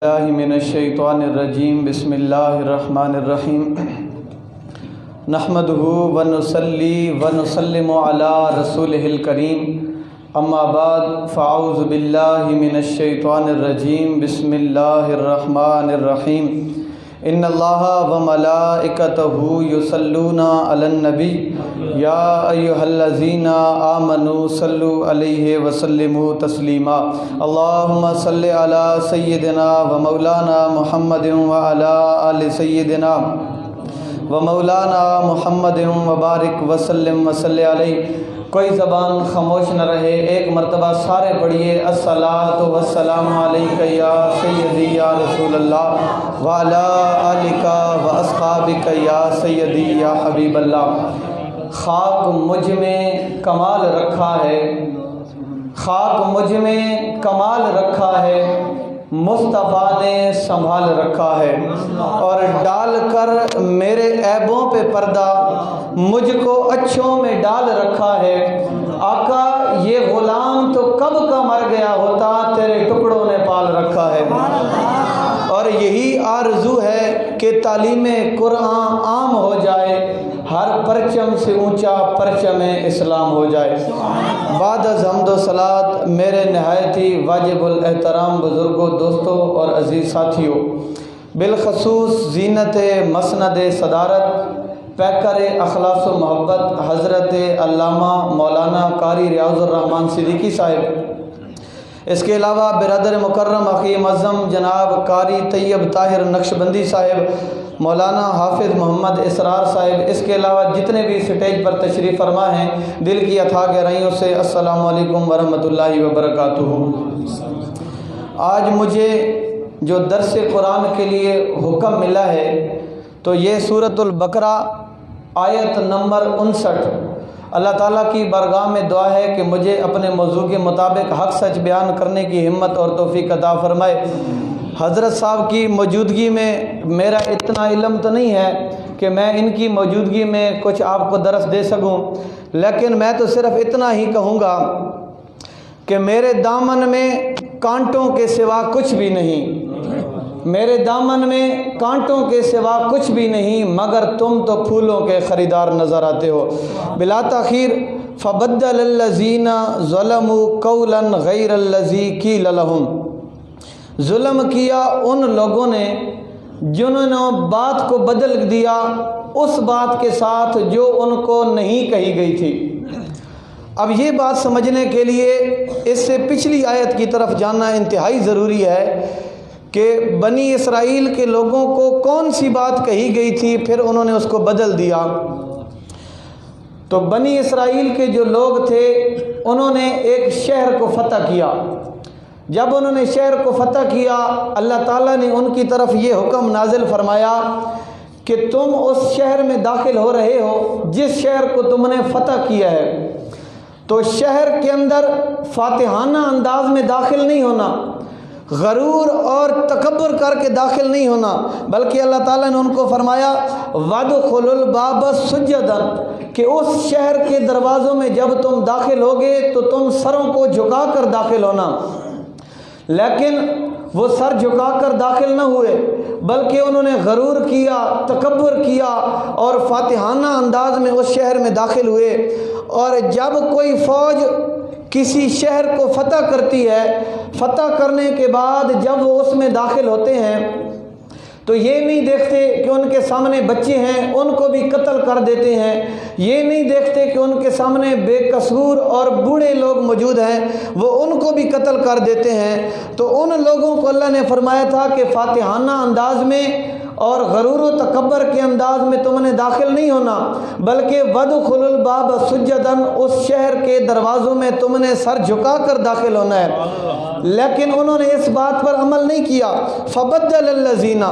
اللہ من الشیطان الرجیم بسم اللہ الرحمن الرحیم نحمدہ ونصلی ونسلم علی رسولہ الکریم اما بعد فاعوذ باللہ من الشیطان الرجیم بسم اللہ الرحمن الرحیم ان اللہ وملائکتہ یصلون علی النبی یا ایھا الذین آمنوا صلوا علیہ وسلموا تسلیما اللہم صل علی سیدنا و مولانا محمد وعلی آل سیدنا و مولانا محمد وبارک وسلم وصلی علیہ۔ کوئی زبان خاموش نہ رہے، ایک مرتبہ سارے پڑھیے الصلاۃ والسلام علیک یا سیدی یا رسول اللہ وعلی آلک و اصحابک یا سیدی یا حبیب اللہ۔ خاک مجھ میں کمال رکھا ہے، خاک مجھ میں کمال رکھا ہے، مصطفیٰ نے سنبھال رکھا ہے، اور ڈال کر میرے عیبوں پہ پردہ مجھ کو اچھوں میں ڈال رکھا ہے۔ آقا یہ غلام تو کب کا مر گیا ہوتا، تیرے ٹکڑوں نے پال رکھا ہے۔ اور یہی آرزو ہے کہ تعلیم قرآن عام ہو جائے، ہر پرچم سے اونچا پرچم اسلام ہو جائے۔ بعد از حمد و صلات میرے نہایت ہی واجب الاحترام بزرگوں، دوستوں اور عزیز ساتھیوں، بالخصوص زینت مسند صدارت پیکر اخلاص و محبت حضرت علامہ مولانا قاری ریاض الرحمن صدیقی صاحب، اس کے علاوہ برادر مکرم اخی معظم جناب قاری طیب طاہر نقشبندی صاحب، مولانا حافظ محمد اسرار صاحب، اس کے علاوہ جتنے بھی سٹیج پر تشریف فرما ہیں، دل کی اتھا گہرائیوں سے السلام علیکم ورحمۃ اللہ وبرکاتہ۔ آج مجھے جو درس قرآن کے لیے حکم ملا ہے تو یہ سورۃ البقرہ آیت نمبر 59۔ اللہ تعالیٰ کی بارگاہ میں دعا ہے کہ مجھے اپنے موضوع کے مطابق حق سچ بیان کرنے کی ہمت اور توفیق عطا فرمائے۔ حضرت صاحب کی موجودگی میں میرا اتنا علم تو نہیں ہے کہ میں ان کی موجودگی میں کچھ آپ کو درس دے سکوں، لیکن میں تو صرف اتنا ہی کہوں گا کہ میرے دامن میں کانٹوں کے سوا کچھ بھی نہیں، میرے دامن میں کانٹوں کے سوا کچھ بھی نہیں، مگر تم تو پھولوں کے خریدار نظر آتے ہو۔ بلا تاخیر فبدل الذین ظلموا قولا غیر الذی قیل لہم، ظلم کیا ان لوگوں نے جنہوں نے بات کو بدل دیا اس بات کے ساتھ جو ان کو نہیں کہی گئی تھی۔ اب یہ بات سمجھنے کے لیے اس سے پچھلی آیت کی طرف جاننا انتہائی ضروری ہے کہ بنی اسرائیل کے لوگوں کو کون سی بات کہی گئی تھی، پھر انہوں نے اس کو بدل دیا۔ تو بنی اسرائیل کے جو لوگ تھے انہوں نے ایک شہر کو فتح کیا۔ جب انہوں نے شہر کو فتح کیا، اللہ تعالیٰ نے ان کی طرف یہ حکم نازل فرمایا کہ تم اس شہر میں داخل ہو رہے ہو جس شہر کو تم نے فتح کیا ہے، تو شہر کے اندر فاتحانہ انداز میں داخل نہیں ہونا، غرور اور تکبر کر کے داخل نہیں ہونا، بلکہ اللہ تعالیٰ نے ان کو فرمایا وَادْخُلُوا الْبَابَ سُجَّدًا، کہ اس شہر کے دروازوں میں جب تم داخل ہوگے تو تم سروں کو جھکا کر داخل ہونا۔ لیکن وہ سر جھکا کر داخل نہ ہوئے، بلکہ انہوں نے غرور کیا، تکبر کیا اور فاتحانہ انداز میں اس شہر میں داخل ہوئے۔ اور جب کوئی فوج کسی شہر کو فتح کرتی ہے، فتح کرنے کے بعد جب وہ اس میں داخل ہوتے ہیں تو یہ نہیں دیکھتے کہ ان کے سامنے بچے ہیں، ان کو بھی قتل کر دیتے ہیں۔ یہ نہیں دیکھتے کہ ان کے سامنے بے قصور اور بوڑھے لوگ موجود ہیں، وہ ان کو بھی قتل کر دیتے ہیں۔ تو ان لوگوں کو اللہ نے فرمایا تھا کہ فاتحانہ انداز میں اور غرور و تکبر کے انداز میں تم نے داخل نہیں ہونا، بلکہ وَادْخُلُوا الْبَابَ سُجَّدًا، اس شہر کے دروازوں میں تم نے سر جھکا کر داخل ہونا ہے۔ لیکن انہوں نے اس بات پر عمل نہیں کیا۔ فَبَدَّلَ الَّذِينَ،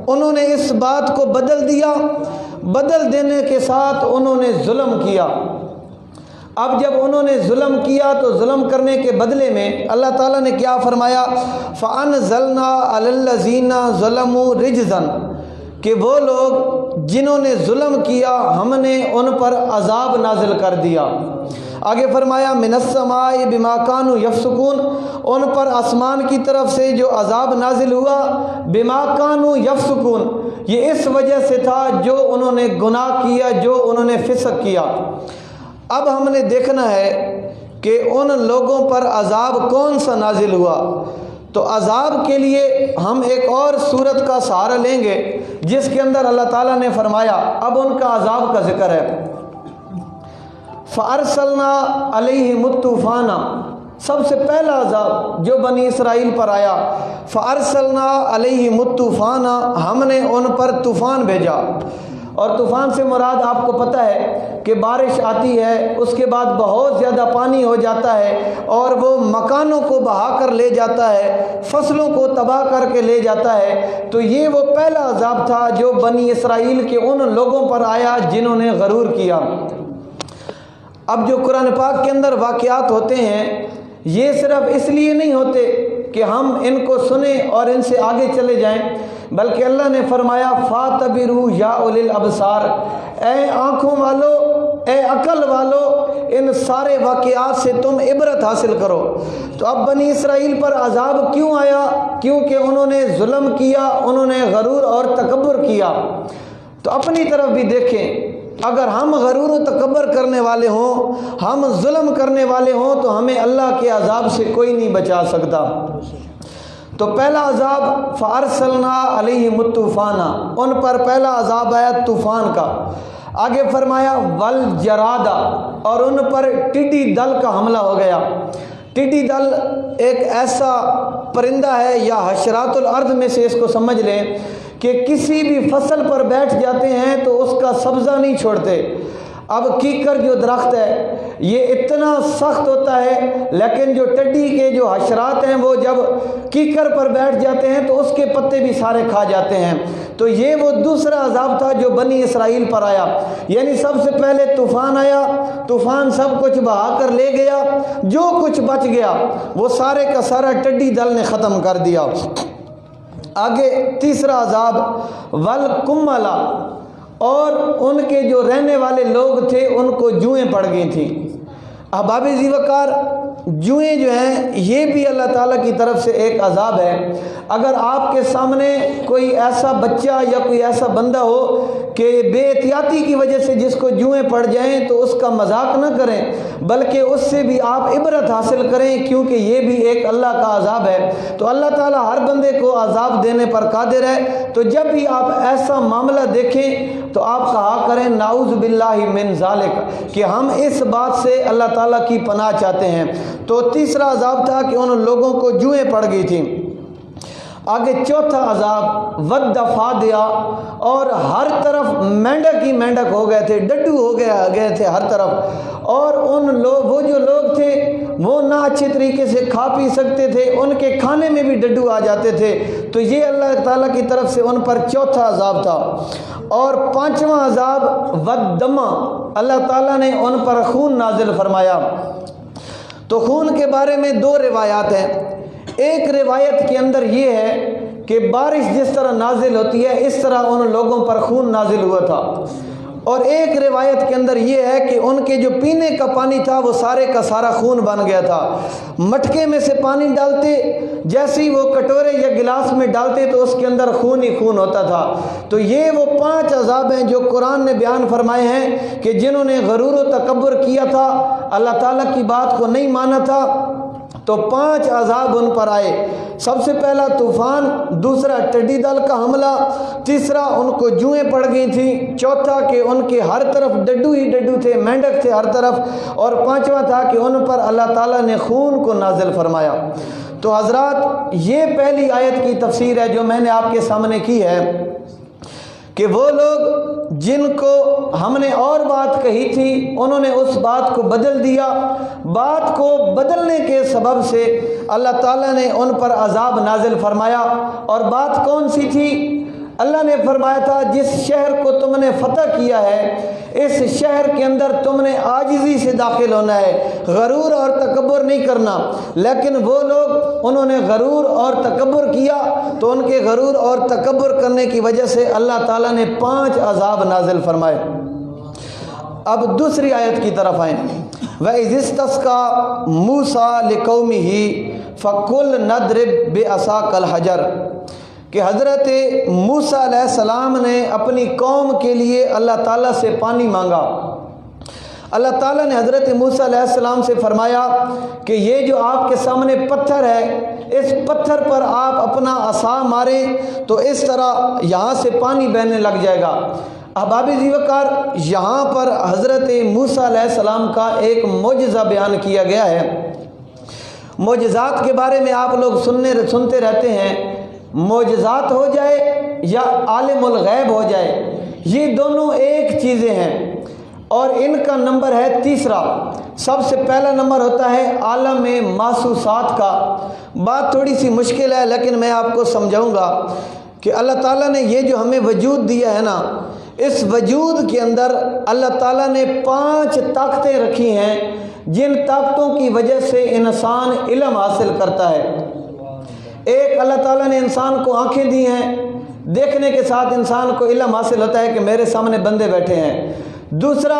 انہوں نے اس بات کو بدل دیا، بدل دینے کے ساتھ انہوں نے ظلم کیا۔ اب جب انہوں نے ظلم کیا تو ظلم کرنے کے بدلے میں اللہ تعالیٰ نے کیا فرمایا فَأَنزَلْنَا عَلَى الَّذِينَ ظَلَمُوا رِجْزًا، کہ وہ لوگ جنہوں نے ظلم کیا ہم نے ان پر عذاب نازل کر دیا۔ آگے فرمایا من السماء بما كانوا يفسقون، ان پر آسمان کی طرف سے جو عذاب نازل ہوا، بما كانوا يفسقون، یہ اس وجہ سے تھا جو انہوں نے گناہ کیا، جو انہوں نے فسق کیا۔ اب ہم نے دیکھنا ہے کہ ان لوگوں پر عذاب کون سا نازل ہوا۔ تو عذاب کے لیے ہم ایک اور صورت کا سہارا لیں گے جس کے اندر اللہ تعالیٰ نے فرمایا، اب ان کا عذاب کا ذکر ہے۔ فَأَرْسَلْنَا عَلَيْهِمُ الطُّوفَانَ، سب سے پہلا عذاب جو بنی اسرائیل پر آیا، فَأَرْسَلْنَا عَلَيْهِمُ الطُّوفَانَ، ہم نے ان پر طوفان بھیجا۔ اور طوفان سے مراد آپ کو پتہ ہے کہ بارش آتی ہے، اس کے بعد بہت زیادہ پانی ہو جاتا ہے اور وہ مکانوں کو بہا کر لے جاتا ہے، فصلوں کو تباہ کر کے لے جاتا ہے۔ تو یہ وہ پہلا عذاب تھا جو بنی اسرائیل کے ان لوگوں پر آیا جنہوں نے غرور کیا۔ اب جو قرآن پاک کے اندر واقعات ہوتے ہیں، یہ صرف اس لیے نہیں ہوتے کہ ہم ان کو سنیں اور ان سے آگے چلے جائیں، بلکہ اللہ نے فرمایا فَاعْتَبِرُوا یا اُولِي الْأَبْصَارِ، اے آنکھوں والو، اے عقل والو، ان سارے واقعات سے تم عبرت حاصل کرو۔ تو اب بنی اسرائیل پر عذاب کیوں آیا؟ کیونکہ انہوں نے ظلم کیا، انہوں نے غرور اور تکبر کیا۔ تو اپنی طرف بھی دیکھیں، اگر ہم غرور و تکبر کرنے والے ہوں، ہم ظلم کرنے والے ہوں، تو ہمیں اللہ کے عذاب سے کوئی نہیں بچا سکتا۔ تو پہلا عذاب فَأَرْسَلْنَا عَلَيْهِمُ الطُّوفَانَ، ان پر پہلا عذاب آیا طوفان کا۔ آگے فرمایا وَالْجَرَادَ، اور ان پر ٹڈی دل کا حملہ ہو گیا۔ ٹڈی دل ایک ایسا پرندہ ہے یا حشرات الارض میں سے اس کو سمجھ لیں کہ کسی بھی فصل پر بیٹھ جاتے ہیں تو اس کا سبزہ نہیں چھوڑتے۔ اب کیکر جو درخت ہے یہ اتنا سخت ہوتا ہے، لیکن جو ٹڈی کے جو حشرات ہیں وہ جب کیکر پر بیٹھ جاتے ہیں تو اس کے پتے بھی سارے کھا جاتے ہیں۔ تو یہ وہ دوسرا عذاب تھا جو بنی اسرائیل پر آیا، یعنی سب سے پہلے طوفان آیا، طوفان سب کچھ بہا کر لے گیا، جو کچھ بچ گیا وہ سارے کا سارا ٹڈی دل نے ختم کر دیا۔ آگے تیسرا عذاب والکمل، اور ان کے جو رہنے والے لوگ تھے ان کو جوئیں پڑ گئی تھیں۔ احباب ذی وقار، جوئیں جو ہیں یہ بھی اللہ تعالیٰ کی طرف سے ایک عذاب ہے۔ اگر آپ کے سامنے کوئی ایسا بچہ یا کوئی ایسا بندہ ہو کہ بے احتیاطی کی وجہ سے جس کو جوئیں پڑ جائیں تو اس کا مذاق نہ کریں، بلکہ اس سے بھی آپ عبرت حاصل کریں، کیونکہ یہ بھی ایک اللہ کا عذاب ہے۔ تو اللہ تعالیٰ ہر بندے کو عذاب دینے پر قادر ہے۔ تو جب بھی آپ ایسا معاملہ دیکھیں تو آپ کہا کریں نعوذ باللہ من ذالک، کہ ہم اس بات سے اللہ تعالیٰ کی پناہ چاہتے ہیں۔ تو تیسرا عذاب تھا کہ ان لوگوں کو جوئیں پڑ گئی تھیں۔ آگے چوتھا عذاب والضفادع، اور ہر طرف مینڈک ہی مینڈک ہو گئے تھے، ڈڈو ہو گئے تھے ہر طرف، اور وہ جو لوگ تھے وہ نہ اچھے طریقے سے کھا پی سکتے تھے، ان کے کھانے میں بھی ڈڈو آ جاتے تھے۔ تو یہ اللہ تعالیٰ کی طرف سے ان پر چوتھا عذاب تھا۔ اور پانچواں عذاب والدم، اللہ تعالیٰ نے ان پر خون نازل فرمایا۔ تو خون کے بارے میں دو روایات ہیں۔ ایک روایت کے اندر یہ ہے کہ بارش جس طرح نازل ہوتی ہے اس طرح ان لوگوں پر خون نازل ہوا تھا، اور ایک روایت کے اندر یہ ہے کہ ان کے جو پینے کا پانی تھا وہ سارے کا سارا خون بن گیا تھا۔ مٹکے میں سے پانی ڈالتے، جیسے ہی وہ کٹورے یا گلاس میں ڈالتے تو اس کے اندر خون ہی خون ہوتا تھا۔ تو یہ وہ 5 عذاب ہیں جو قرآن نے بیان فرمائے ہیں کہ جنہوں نے غرور و تکبر کیا تھا، اللہ تعالیٰ کی بات کو نہیں مانا تھا، تو 5 عذاب ان پر آئے۔ سب سے پہلا طوفان، دوسرا ٹڈی دل کا حملہ، تیسرا ان کو جوئیں پڑ گئی تھیں، چوتھا کہ ان کے ہر طرف ڈڈو ہی ڈڈو تھے، مینڈک تھے ہر طرف، اور پانچواں تھا کہ ان پر اللہ تعالیٰ نے خون کو نازل فرمایا۔ تو حضرات، یہ پہلی آیت کی تفسیر ہے جو میں نے آپ کے سامنے کی ہے کہ وہ لوگ جن کو ہم نے اور بات کہی تھی انہوں نے اس بات کو بدل دیا، بات کو بدلنے کے سبب سے اللہ تعالیٰ نے ان پر عذاب نازل فرمایا۔ اور بات کون سی تھی؟ اللہ نے فرمایا تھا جس شہر کو تم نے فتح کیا ہے اس شہر کے اندر تم نے عاجزی سے داخل ہونا ہے، غرور اور تکبر نہیں کرنا۔ لیکن وہ لوگ انہوں نے غرور اور تکبر کیا تو ان کے غرور اور تکبر کرنے کی وجہ سے اللہ تعالیٰ نے 5 عذاب نازل فرمائے۔ اب دوسری آیت کی طرف آئیں۔ وَإِذِ اسْتَسْقَىٰ مُوسَىٰ لِقَوْمِهِ فَقُلْ نَضْرِبْ بِعَصَاكَ الْحَجَرَ، کہ حضرت موسیٰ علیہ السلام نے اپنی قوم کے لیے اللہ تعالیٰ سے پانی مانگا۔ اللہ تعالیٰ نے حضرت موسیٰ علیہ السلام سے فرمایا کہ یہ جو آپ کے سامنے پتھر ہے اس پتھر پر آپ اپنا عصا ماریں تو اس طرح یہاں سے پانی بہنے لگ جائے گا۔ احباب ذی وقار، یہاں پر حضرت موسیٰ علیہ السلام کا ایک معجزہ بیان کیا گیا ہے۔ معجزات کے بارے میں آپ لوگ سنتے رہتے ہیں، معجزات ہو جائے یا عالم الغیب ہو جائے، یہ دونوں ایک چیزیں ہیں اور ان کا نمبر ہے تیسرا۔ سب سے پہلا نمبر ہوتا ہے عالم محسوسات کا۔ بات تھوڑی سی مشکل ہے لیکن میں آپ کو سمجھاؤں گا کہ اللہ تعالیٰ نے یہ جو ہمیں وجود دیا ہے نا، اس وجود کے اندر اللہ تعالیٰ نے 5 طاقتیں رکھی ہیں جن طاقتوں کی وجہ سے انسان علم حاصل کرتا ہے۔ ایک، اللہ تعالیٰ نے انسان کو آنکھیں دی ہیں، دیکھنے کے ساتھ انسان کو علم حاصل ہوتا ہے کہ میرے سامنے بندے بیٹھے ہیں۔ دوسرا،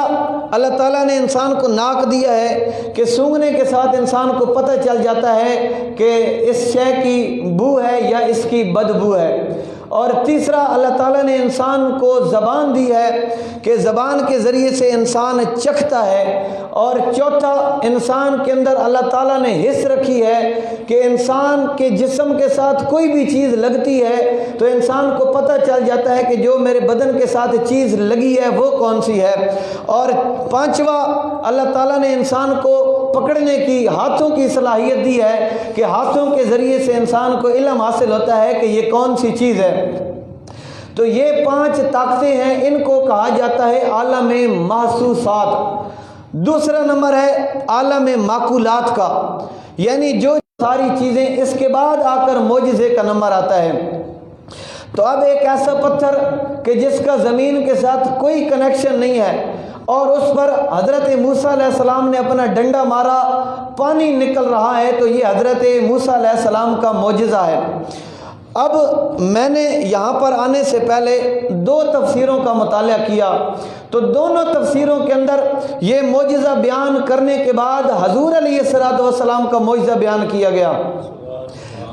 اللہ تعالیٰ نے انسان کو ناک دیا ہے کہ سونگھنے کے ساتھ انسان کو پتہ چل جاتا ہے کہ اس شے کی بو ہے یا اس کی بدبو ہے۔ اور تیسرا، اللہ تعالیٰ نے انسان کو زبان دی ہے کہ زبان کے ذریعے سے انسان چکھتا ہے۔ اور چوتھا، انسان کے اندر اللہ تعالیٰ نے حس رکھی ہے کہ انسان کے جسم کے ساتھ کوئی بھی چیز لگتی ہے تو انسان کو پتہ چل جاتا ہے کہ جو میرے بدن کے ساتھ چیز لگی ہے وہ کون سی ہے۔ اور پانچواں، اللہ تعالیٰ نے انسان کو پکڑنے کی، ہاتھوں کی صلاحیت دی ہے کہ ہاتھوں کے ذریعے سے انسان کو علم حاصل ہوتا ہے کہ یہ کون سی چیز ہے۔ تو یہ 5 طاقتیں ہیں، ان کو کہا جاتا ہے عالم محسوسات۔ دوسرا نمبر ہے عالم معقولات کا، یعنی جو ساری چیزیں، اس کے بعد آ کر معجزے کا نمبر آتا ہے۔ تو اب ایک ایسا پتھر کہ جس کا زمین کے ساتھ کوئی کنیکشن نہیں ہے اور اس پر حضرت موسیٰ علیہ السلام نے اپنا ڈنڈا مارا، پانی نکل رہا ہے، تو یہ حضرت موسیٰ علیہ السلام کا معجزہ ہے۔ اب میں نے یہاں پر آنے سے پہلے 2 تفسیروں کا مطالعہ کیا تو دونوں تفسیروں کے اندر یہ معجزہ بیان کرنے کے بعد حضور علیہ السلام کا معجزہ بیان کیا گیا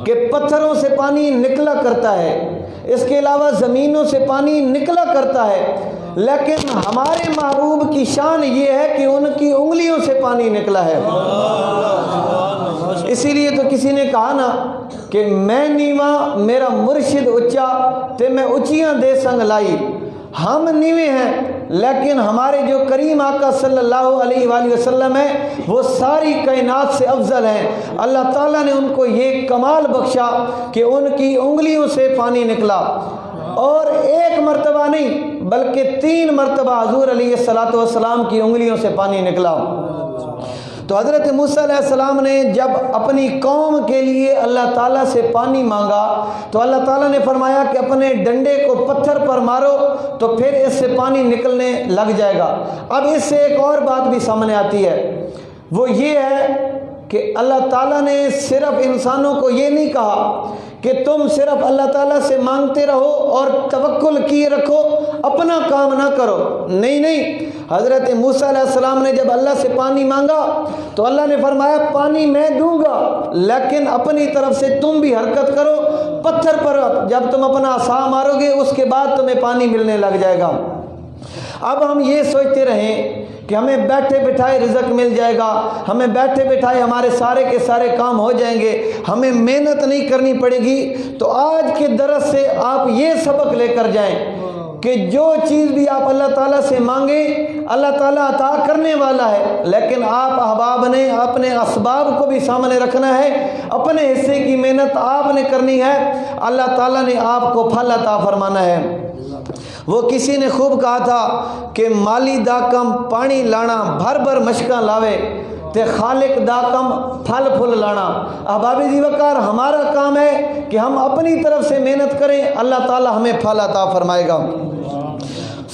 کہ پتھروں سے پانی نکلا کرتا ہے، اس کے علاوہ زمینوں سے پانی نکلا کرتا ہے، لیکن ہمارے محبوب کی شان یہ ہے کہ ان کی انگلیوں سے پانی نکلا ہے۔ اسی لیے تو کسی نے کہا نا کہ میں نیواں میرا مرشد اچا تے میں اچیاں دے سنگ لائی۔ ہم نیوے ہیں لیکن ہمارے جو کریم آقا صلی اللہ علیہ وآلہ وسلم ہیں وہ ساری کائنات سے افضل ہیں۔ اللہ تعالیٰ نے ان کو یہ کمال بخشا کہ ان کی انگلیوں سے پانی نکلا، اور 1 مرتبہ نہیں بلکہ 3 مرتبہ حضور علیہ السلام کی انگلیوں سے پانی نکلا۔ تو حضرت موسیٰ علیہ السلام نے جب اپنی قوم کے لیے اللہ تعالیٰ سے پانی مانگا تو اللہ تعالیٰ نے فرمایا کہ اپنے ڈنڈے کو پتھر پر مارو تو پھر اس سے پانی نکلنے لگ جائے گا۔ اب اس سے ایک اور بات بھی سامنے آتی ہے، وہ یہ ہے کہ اللہ تعالیٰ نے صرف انسانوں کو یہ نہیں کہا کہ تم صرف اللہ تعالیٰ سے مانگتے رہو اور توکل کیے رکھو، اپنا کام نہ کرو۔ نہیں، حضرت موسیٰ علیہ السلام نے جب اللہ سے پانی مانگا تو اللہ نے فرمایا پانی میں دوں گا لیکن اپنی طرف سے تم بھی حرکت کرو، پتھر پر جب تم اپنا عصا مارو گے اس کے بعد تمہیں پانی ملنے لگ جائے گا۔ اب ہم یہ سوچتے رہیں کہ ہمیں بیٹھے بٹھائے رزق مل جائے گا، ہمیں بیٹھے بٹھائے ہمارے سارے کے سارے کام ہو جائیں گے، ہمیں محنت نہیں کرنی پڑے گی۔ تو آج کے درس سے آپ یہ سبق لے کر جائیں کہ جو چیز بھی آپ اللہ تعالیٰ سے مانگیں اللہ تعالیٰ عطا کرنے والا ہے، لیکن آپ احباب نے اپنے اسباب کو بھی سامنے رکھنا ہے، اپنے حصے کی محنت آپ نے کرنی ہے، اللہ تعالیٰ نے آپ کو پھل عطا فرمانا ہے۔ وہ کسی نے خوب کہا تھا کہ مالی دا کم پانی لانا بھر بھر مشکاں لاوے، تے خالق دا کم پھل پھل لانا۔ احباب جی وقار ہمارا کام ہے کہ ہم اپنی طرف سے محنت کریں، اللہ تعالی ہمیں پھل عطا فرمائے گا۔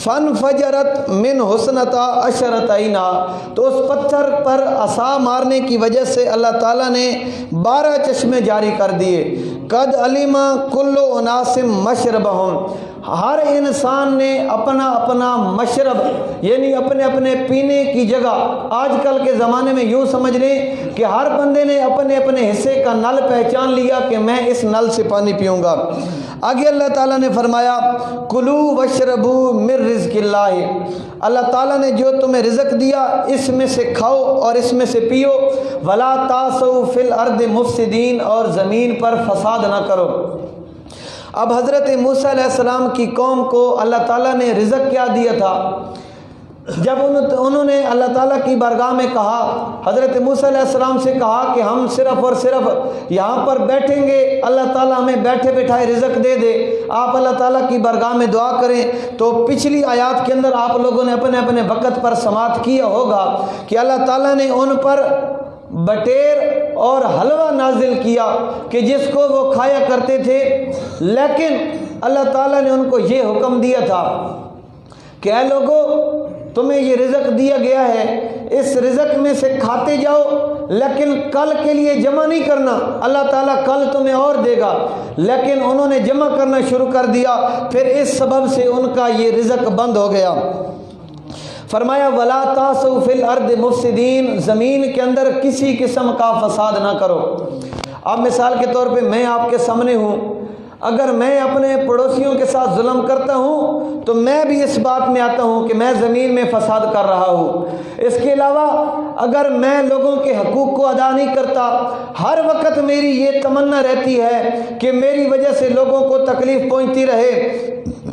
فن فجرت من حسنتا عشرت عینا، تو اس پتھر پر عصا مارنے کی وجہ سے اللہ تعالیٰ نے 12 چشمے جاری کر دیے۔ قد علم کل اناس مشربہم، ہر انسان نے اپنا اپنا مشرب یعنی اپنے اپنے پینے کی جگہ، آج کل کے زمانے میں یوں سمجھ لیں کہ ہر بندے نے اپنے اپنے حصے کا نل پہچان لیا کہ میں اس نل سے پانی پیوں گا۔ آگے اللہ تعالیٰ نے فرمایا کلو وشربو من رزق اللہ، اللہ تعالیٰ نے جو تمہیں رزق دیا اس میں سے کھاؤ اور اس میں سے پیو۔ ولا تعثوا فی الارض مفسدین، اور زمین پر فساد نہ کرو۔ اب حضرت موسیٰ علیہ السلام کی قوم کو اللہ تعالیٰ نے رزق کیا دیا تھا؟ جب انہوں نے اللہ تعالیٰ کی بارگاہ میں کہا، حضرت موسیٰ علیہ السلام سے کہا کہ ہم صرف اور صرف یہاں پر بیٹھیں گے، اللہ تعالیٰ ہمیں بیٹھے بیٹھائے رزق دے دے، آپ اللہ تعالیٰ کی بارگاہ میں دعا کریں۔ تو پچھلی آیات کے اندر آپ لوگوں نے اپنے اپنے وقت پر سماعت کیا ہوگا کہ اللہ تعالیٰ نے ان پر بٹیر اور حلوہ نازل کیا کہ جس کو وہ کھایا کرتے تھے، لیکن اللہ تعالیٰ نے ان کو یہ حکم دیا تھا کہ اے لوگو تمہیں یہ رزق دیا گیا ہے، اس رزق میں سے کھاتے جاؤ، لیکن کل کے لیے جمع نہیں کرنا، اللہ تعالیٰ کل تمہیں اور دے گا۔ لیکن انہوں نے جمع کرنا شروع کر دیا، پھر اس سبب سے ان کا یہ رزق بند ہو گیا۔ فرمایا ولا تعثوا فی الارض مفسدین، زمین کے اندر کسی قسم کا فساد نہ کرو۔ اب مثال کے طور پہ میں آپ کے سامنے ہوں، اگر میں اپنے پڑوسیوں کے ساتھ ظلم کرتا ہوں تو میں بھی اس بات میں آتا ہوں کہ میں زمین میں فساد کر رہا ہوں۔ اس کے علاوہ اگر میں لوگوں کے حقوق کو ادا نہیں کرتا، ہر وقت میری یہ تمنا رہتی ہے کہ میری وجہ سے لوگوں کو تکلیف پہنچتی رہے،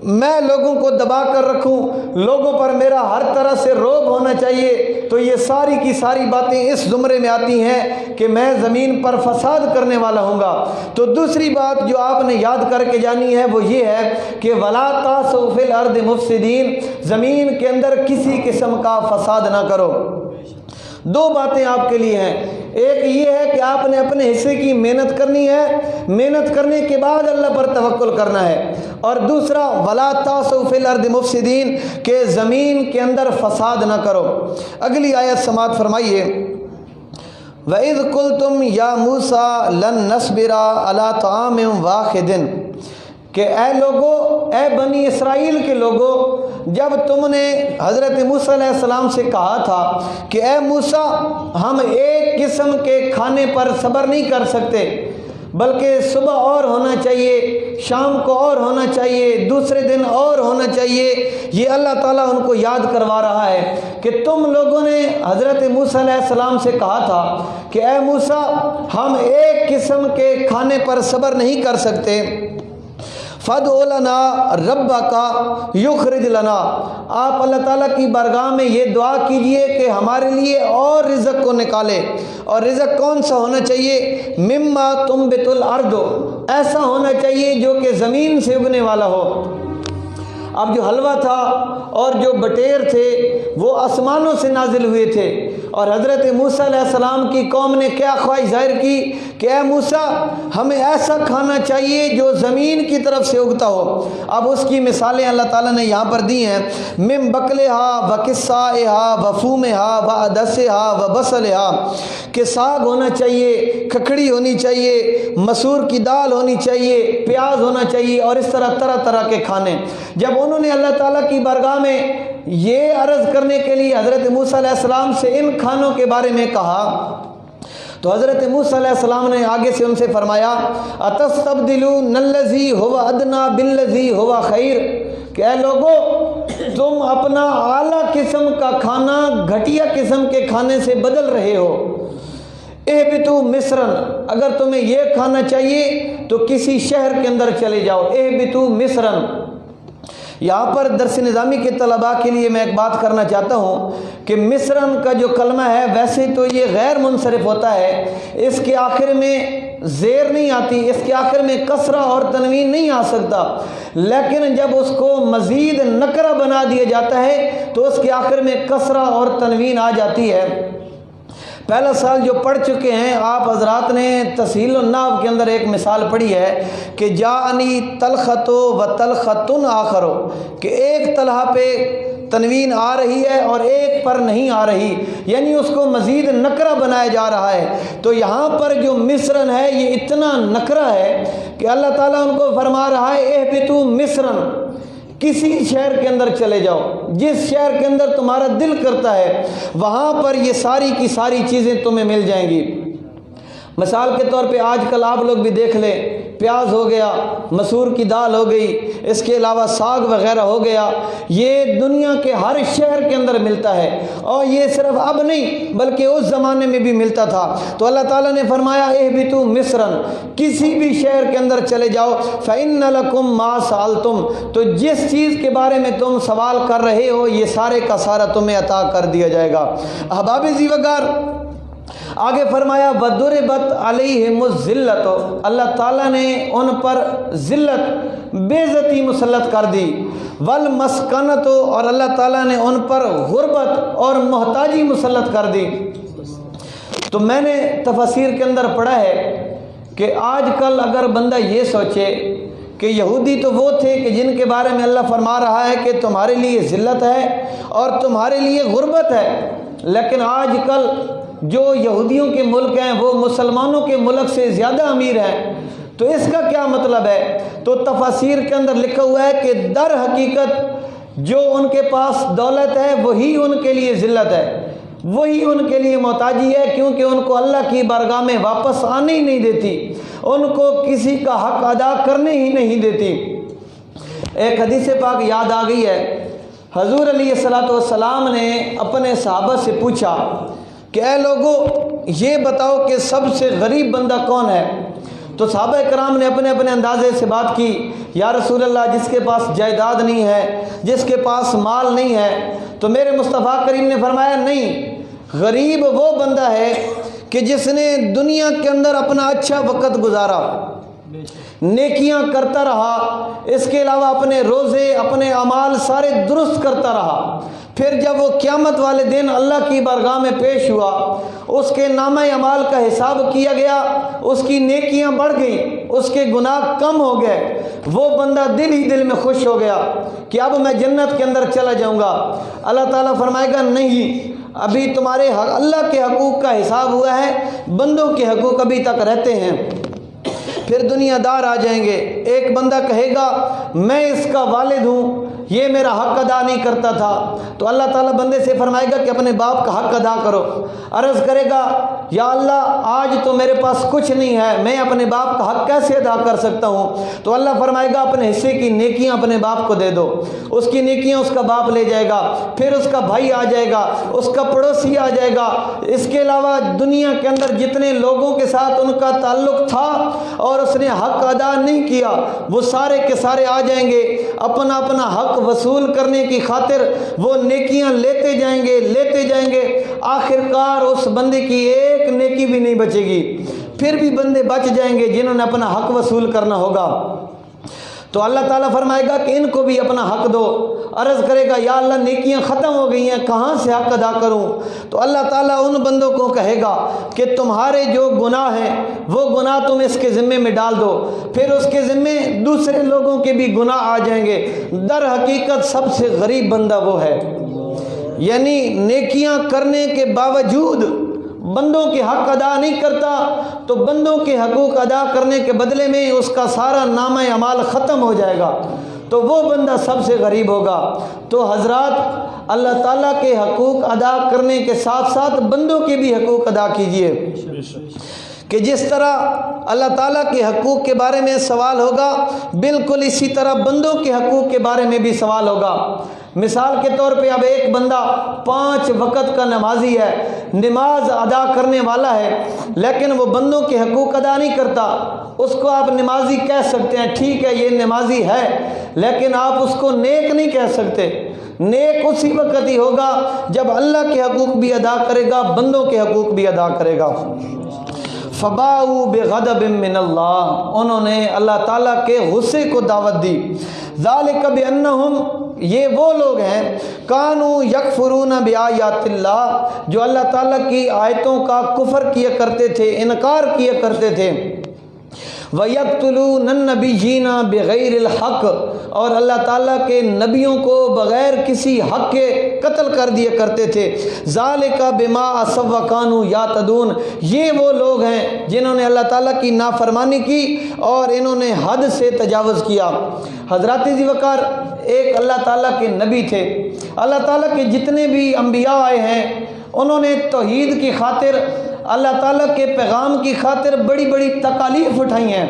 میں لوگوں کو دبا کر رکھوں، لوگوں پر میرا ہر طرح سے رعب ہونا چاہیے، تو یہ ساری کی ساری باتیں اس زمرے میں آتی ہیں کہ میں زمین پر فساد کرنے والا ہوں گا۔ تو دوسری بات جو آپ نے یاد کر کے جانی ہے وہ یہ ہے کہ ولا تعثوا فی الارض مفسدین، زمین کے اندر کسی قسم کا فساد نہ کرو۔ دو باتیں آپ کے لیے ہیں، ایک یہ ہے کہ آپ نے اپنے حصے کی محنت کرنی ہے، محنت کرنے کے بعد اللہ پر توکل کرنا ہے، اور دوسرا ولا تعثوا فی الارض مفسدین، کہ زمین کے اندر فساد نہ کرو۔ اگلی آیت سماعت فرمائیے وَإِذْ قُلْتُمْ يَا مُوسَىٰ لَن نَّصْبِرَ عَلَىٰ طَعَامٍ وَاحِدٍ، کہ اے لوگو، اے بنی اسرائیل کے لوگو، جب تم نے حضرت موسیٰ علیہ السلام سے کہا تھا کہ اے موسیٰ ہم ایک قسم کے کھانے پر صبر نہیں کر سکتے، بلکہ صبح اور ہونا چاہیے، شام کو اور ہونا چاہیے، دوسرے دن اور ہونا چاہیے، یہ اللہ تعالیٰ ان کو یاد کروا رہا ہے کہ تم لوگوں نے حضرت موسیٰ علیہ السلام سے کہا تھا کہ اے موسیٰ ہم ایک قسم کے کھانے پر صبر نہیں کر سکتے، فَادْعُ لَنَا رَبَّكَ يُخْرِجْ لَنَا، آپ اللہ تعالیٰ کی بارگاہ میں یہ دعا کیجئے کہ ہمارے لیے اور رزق کو نکالے، اور رزق کون سا ہونا چاہیے؟ مما تنبت الارض، ایسا ہونا چاہیے جو کہ زمین سے اگنے والا ہو۔ اب جو حلوہ تھا اور جو بٹیر تھے وہ آسمانوں سے نازل ہوئے تھے، اور حضرت موسیٰ علیہ السلام کی قوم نے کیا خواہش ظاہر کی کہ اے موسیٰ ہمیں ایسا کھانا چاہیے جو زمین کی طرف سے اگتا ہو۔ اب اس کی مثالیں اللہ تعالیٰ نے یہاں پر دی ہیں، من بقلہا و قصائہا و فومہا و عدسہا و بصلہا، کہ ساگ ہونا چاہیے، کھکڑی ہونی چاہیے، مسور کی دال ہونی چاہیے، پیاز ہونا چاہیے، اور اس طرح طرح طرح کے کھانے۔ جب انہوں نے اللہ تعالیٰ کی بارگاہ میں یہ عرض کرنے کے لیے حضرت موسیٰ علیہ السلام سے ان کھانوں کے بارے میں کہا، تو حضرت موسیٰ علیہ السلام نے آگے سے ان سے فرمایا اتستبدلون الذی هو ادنی بالذی هو خیر، کہ اے لوگو تم اپنا اعلیٰ قسم کا کھانا گھٹیا قسم کے کھانے سے بدل رہے ہو۔ اہبتوا مصرا، اگر تمہیں یہ کھانا چاہیے تو کسی شہر کے اندر چلے جاؤ، اہبتوا مصرا۔ یہاں پر درس نظامی کے طلباء کے لیے میں ایک بات کرنا چاہتا ہوں کہ مصرن کا جو کلمہ ہے ویسے تو یہ غیر منصرف ہوتا ہے، اس کے آخر میں زیر نہیں آتی، اس کے آخر میں کسرہ اور تنوین نہیں آ سکتا، لیکن جب اس کو مزید نکرہ بنا دیا جاتا ہے تو اس کے آخر میں کسرہ اور تنوین آ جاتی ہے۔ پہلا سال جو پڑھ چکے ہیں آپ حضرات نے تسہیل النحو کے اندر ایک مثال پڑھی ہے کہ جاءنی تلخت و تلخۃ آخر، کہ ایک طلحہ پہ تنوین آ رہی ہے اور ایک پر نہیں آ رہی، یعنی اس کو مزید نکرہ بنایا جا رہا ہے۔ تو یہاں پر جو مصرن ہے یہ اتنا نکرہ ہے کہ اللہ تعالیٰ ان کو فرما رہا ہے اہبطوا مصرن، کسی شہر کے اندر چلے جاؤ، جس شہر کے اندر تمہارا دل کرتا ہے وہاں پر یہ ساری کی ساری چیزیں تمہیں مل جائیں گی۔ مثال کے طور پہ آج کل آپ لوگ بھی دیکھ لیں، پیاز ہو گیا، مسور کی دال ہو گئی، اس کے علاوہ ساگ وغیرہ ہو گیا، یہ دنیا کے ہر شہر کے اندر ملتا ہے، اور یہ صرف اب نہیں بلکہ اس زمانے میں بھی ملتا تھا۔ تو اللہ تعالیٰ نے فرمایا اہبطوا مصرن، کسی بھی شہر کے اندر چلے جاؤ، فإن لکم ما سألتم، تو جس چیز کے بارے میں تم سوال کر رہے ہو یہ سارے کا سارا تمہیں عطا کر دیا جائے گا۔ احباب ذی وقار آگے فرمایا وَضُرِبَتْ عَلَيْهِمُ الذِّلَّةُ، اللہ تعالیٰ نے ان پر ذلت، بے عزتی مسلط کر دی، وَالْمَسْكَنَةُ، اور اللہ تعالیٰ نے ان پر غربت اور محتاجی مسلط کر دی۔ تو میں نے تفاسیر کے اندر پڑھا ہے کہ آج کل اگر بندہ یہ سوچے کہ یہودی تو وہ تھے کہ جن کے بارے میں اللہ فرما رہا ہے کہ تمہارے لیے ذلت ہے اور تمہارے لیے غربت ہے، لیکن آج کل جو یہودیوں کے ملک ہیں وہ مسلمانوں کے ملک سے زیادہ امیر ہیں، تو اس کا کیا مطلب ہے؟ تو تفاسیر کے اندر لکھا ہوا ہے کہ در حقیقت جو ان کے پاس دولت ہے وہی ان کے لیے ذلت ہے، وہی ان کے لیے محتاجی ہے، کیونکہ ان کو اللہ کی بارگاہ میں واپس آنے ہی نہیں دیتی، ان کو کسی کا حق ادا کرنے ہی نہیں دیتی۔ ایک حدیث پاک یاد آ گئی ہے، حضور علیہ السلام نے اپنے صحابہ سے پوچھا کہ اے لوگو یہ بتاؤ کہ سب سے غریب بندہ کون ہے؟ تو صحابہ کرام نے اپنے اپنے اندازے سے بات کی، یا رسول اللہ جس کے پاس جائیداد نہیں ہے، جس کے پاس مال نہیں ہے۔ تو میرے مصطفیٰ کریم نے فرمایا نہیں، غریب وہ بندہ ہے کہ جس نے دنیا کے اندر اپنا اچھا وقت گزارا، نیکیاں کرتا رہا، اس کے علاوہ اپنے روزے اپنے اعمال سارے درست کرتا رہا، پھر جب وہ قیامت والے دن اللہ کی بارگاہ میں پیش ہوا، اس کے نامہ اعمال کا حساب کیا گیا، اس کی نیکیاں بڑھ گئیں، اس کے گناہ کم ہو گئے، وہ بندہ دل ہی دل میں خوش ہو گیا کہ اب میں جنت کے اندر چلا جاؤں گا۔ اللہ تعالیٰ فرمائے گا نہیں، ابھی تمہارے اللہ کے حقوق کا حساب ہوا ہے، بندوں کے حقوق ابھی تک رہتے ہیں۔ پھر دنیا دار آ جائیں گے، ایک بندہ کہے گا میں اس کا والد ہوں، یہ میرا حق ادا نہیں کرتا تھا، تو اللہ تعالیٰ بندے سے فرمائے گا کہ اپنے باپ کا حق ادا کرو۔ عرض کرے گا یا اللہ آج تو میرے پاس کچھ نہیں ہے، میں اپنے باپ کا حق کیسے ادا کر سکتا ہوں؟ تو اللہ فرمائے گا اپنے حصے کی نیکیاں اپنے باپ کو دے دو، اس کی نیکیاں اس کا باپ لے جائے گا، پھر اس کا بھائی آ جائے گا، اس کا پڑوسی آ جائے گا، اس کے علاوہ دنیا کے اندر جتنے لوگوں کے ساتھ ان کا تعلق تھا اور اس نے حق ادا نہیں کیا وہ سارے کے سارے آ جائیں گے، اپنا اپنا حق وصول کرنے کی خاطر وہ نیکیاں لیتے جائیں گے، آخر کار اس بندے کی ایک نیکی بھی نہیں بچے گی، پھر بھی بندے بچ جائیں گے جنہوں نے اپنا حق وصول کرنا ہوگا۔ تو اللہ تعالیٰ فرمائے گا کہ ان کو بھی اپنا حق دو۔ عرض کرے گا یا اللہ نیکیاں ختم ہو گئی ہیں، کہاں سے حق ادا کروں؟ تو اللہ تعالیٰ ان بندوں کو کہے گا کہ تمہارے جو گناہ ہیں وہ گناہ تم اس کے ذمے میں ڈال دو، پھر اس کے ذمے دوسرے لوگوں کے بھی گناہ آ جائیں گے۔ در حقیقت سب سے غریب بندہ وہ ہے، یعنی نیکیاں کرنے کے باوجود بندوں کے حق ادا نہیں کرتا، تو بندوں کے حقوق ادا کرنے کے بدلے میں اس کا سارا نامہ اعمال ختم ہو جائے گا، تو وہ بندہ سب سے غریب ہوگا۔ تو حضرات اللہ تعالیٰ کے حقوق ادا کرنے کے ساتھ ساتھ بندوں کے بھی حقوق ادا کیجیے، کہ جس طرح اللہ تعالیٰ کے حقوق کے بارے میں سوال ہوگا بالکل اسی طرح بندوں کے حقوق کے بارے میں بھی سوال ہوگا۔ مثال کے طور پہ اب ایک بندہ 5 وقت کا نمازی ہے، نماز ادا کرنے والا ہے، لیکن وہ بندوں کے حقوق ادا نہیں کرتا، اس کو آپ نمازی کہہ سکتے ہیں، ٹھیک ہے یہ نمازی ہے، لیکن آپ اس کو نیک نہیں کہہ سکتے۔ نیک اسی وقت ہی ہوگا جب اللہ کے حقوق بھی ادا کرے گا، بندوں کے حقوق بھی ادا کرے گا۔ فباؤوا بغضب من اللہ، انہوں نے اللہ تعالیٰ کے غصے کو دعوت دی۔ ذالک بانہم، یہ وہ لوگ ہیں کانو یکفرون بآیات اللہ، جو اللہ تعالیٰ کی آیتوں کا کفر کیا کرتے تھے، انکار کیا کرتے تھے، وَيَقْتُلُونَ النَّبِيِّينَ بِغَيْرِ الْحَقِّ، اور اللہ تعالیٰ کے نبیوں کو بغیر کسی حق کے قتل کر دیا کرتے تھے، ذَلِكَ بِمَا عَصَوْا وَكَانُوا يَعْتَدُونَ، یہ وہ لوگ ہیں جنہوں نے اللہ تعالیٰ کی نافرمانی کی اور انہوں نے حد سے تجاوز کیا۔ حضرات ذی وقار ایک اللہ تعالیٰ کے نبی تھے، اللہ تعالیٰ کے جتنے بھی انبیاء آئے ہیں انہوں نے توحید کی خاطر، اللہ تعالیٰ کے پیغام کی خاطر بڑی بڑی تکالیف اٹھائی ہیں۔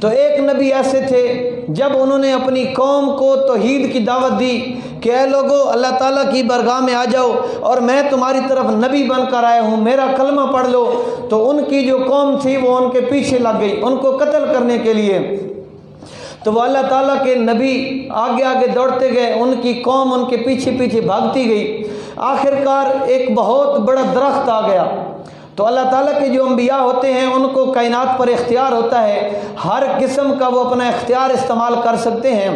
تو ایک نبی ایسے تھے جب انہوں نے اپنی قوم کو توحید کی دعوت دی کہ اے لوگو اللہ تعالیٰ کی بارگاہ میں آ جاؤ اور میں تمہاری طرف نبی بن کر آیا ہوں، میرا کلمہ پڑھ لو، تو ان کی جو قوم تھی وہ ان کے پیچھے لگ گئی ان کو قتل کرنے کے لیے۔ تو وہ اللہ تعالیٰ کے نبی آگے آگے دوڑتے گئے، ان کی قوم ان کے پیچھے پیچھے بھاگتی گئی، آخر کار ایک بہت بڑا درخت آ گیا۔ تو اللہ تعالیٰ کے جو انبیاء ہوتے ہیں ان کو کائنات پر اختیار ہوتا ہے، ہر قسم کا وہ اپنا اختیار استعمال کر سکتے ہیں۔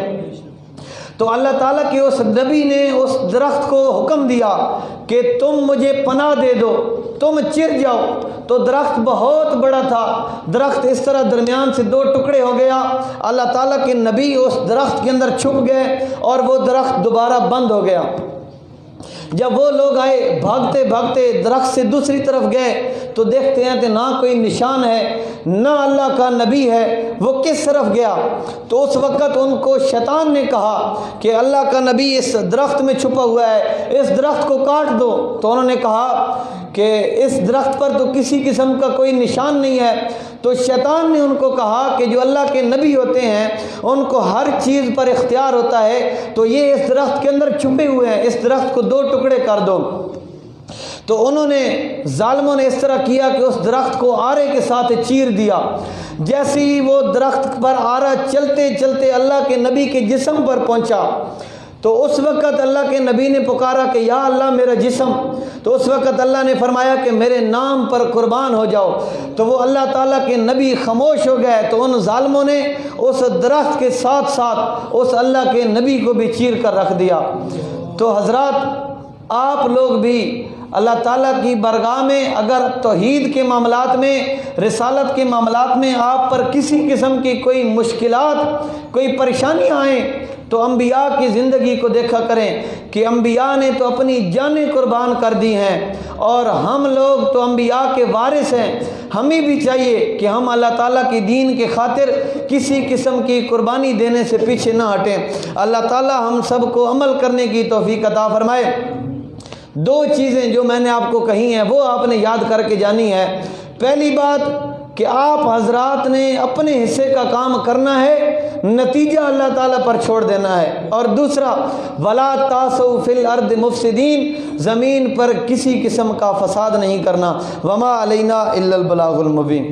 تو اللہ تعالیٰ کے اس نبی نے اس درخت کو حکم دیا کہ تم مجھے پناہ دے دو، تم چر جاؤ۔ تو درخت بہت بڑا تھا، درخت اس طرح درمیان سے دو ٹکڑے ہو گیا، اللہ تعالیٰ کے نبی اس درخت کے اندر چھپ گئے اور وہ درخت دوبارہ بند ہو گیا۔ جب وہ لوگ آئے بھاگتے بھاگتے درخت سے دوسری طرف گئے تو دیکھتے ہیں کہ نہ کوئی نشان ہے نہ اللہ کا نبی ہے، وہ کس طرف گیا؟ تو اس وقت ان کو شیطان نے کہا کہ اللہ کا نبی اس درخت میں چھپا ہوا ہے، اس درخت کو کاٹ دو۔ تو انہوں نے کہا کہ اس درخت پر تو کسی قسم کا کوئی نشان نہیں ہے۔ تو شیطان نے ان کو کہا کہ جو اللہ کے نبی ہوتے ہیں ان کو ہر چیز پر اختیار ہوتا ہے، تو یہ اس درخت کے اندر چھپے ہوئے ہیں، اس درخت کو دو ٹکڑے کر دو۔ تو انہوں نے ظالموں نے اس طرح کیا کہ اس درخت کو آرے کے ساتھ چیر دیا۔ جیسے ہی وہ درخت پر آرا چلتے چلتے اللہ کے نبی کے جسم پر پہنچا تو اس وقت اللہ کے نبی نے پکارا کہ یا اللہ میرا جسم، تو اس وقت اللہ نے فرمایا کہ میرے نام پر قربان ہو جاؤ۔ تو وہ اللہ تعالیٰ کے نبی خاموش ہو گئے، تو ان ظالموں نے اس درخت کے ساتھ ساتھ اس اللہ کے نبی کو بھی چیر کر رکھ دیا۔ تو حضرات آپ لوگ بھی اللہ تعالیٰ کی بارگاہ میں اگر توحید کے معاملات میں، رسالت کے معاملات میں آپ پر کسی قسم کی کوئی مشکلات، کوئی پریشانیاں آئیں تو انبیاء کی زندگی کو دیکھا کریں کہ انبیاء نے تو اپنی جانیں قربان کر دی ہیں، اور ہم لوگ تو انبیاء کے وارث ہیں۔ ہمیں بھی چاہیے کہ ہم اللہ تعالیٰ کی دین کے خاطر کسی قسم کی قربانی دینے سے پیچھے نہ ہٹیں۔ اللہ تعالیٰ ہم سب کو عمل کرنے کی توفیق عطا فرمائے۔ دو چیزیں جو میں نے آپ کو کہی ہیں وہ آپ نے یاد کر کے جانی ہے۔ پہلی بات کہ آپ حضرات نے اپنے حصے کا کام کرنا ہے، نتیجہ اللہ تعالیٰ پر چھوڑ دینا ہے۔ اور دوسرا وَلَا تَعْثَوْا فِي الْأَرْضِ مُفْسِدِينَ، زمین پر کسی قسم کا فساد نہیں کرنا۔ وَمَا عَلَيْنَا إِلَّا الْبَلَاغُ الْمُبِينُ۔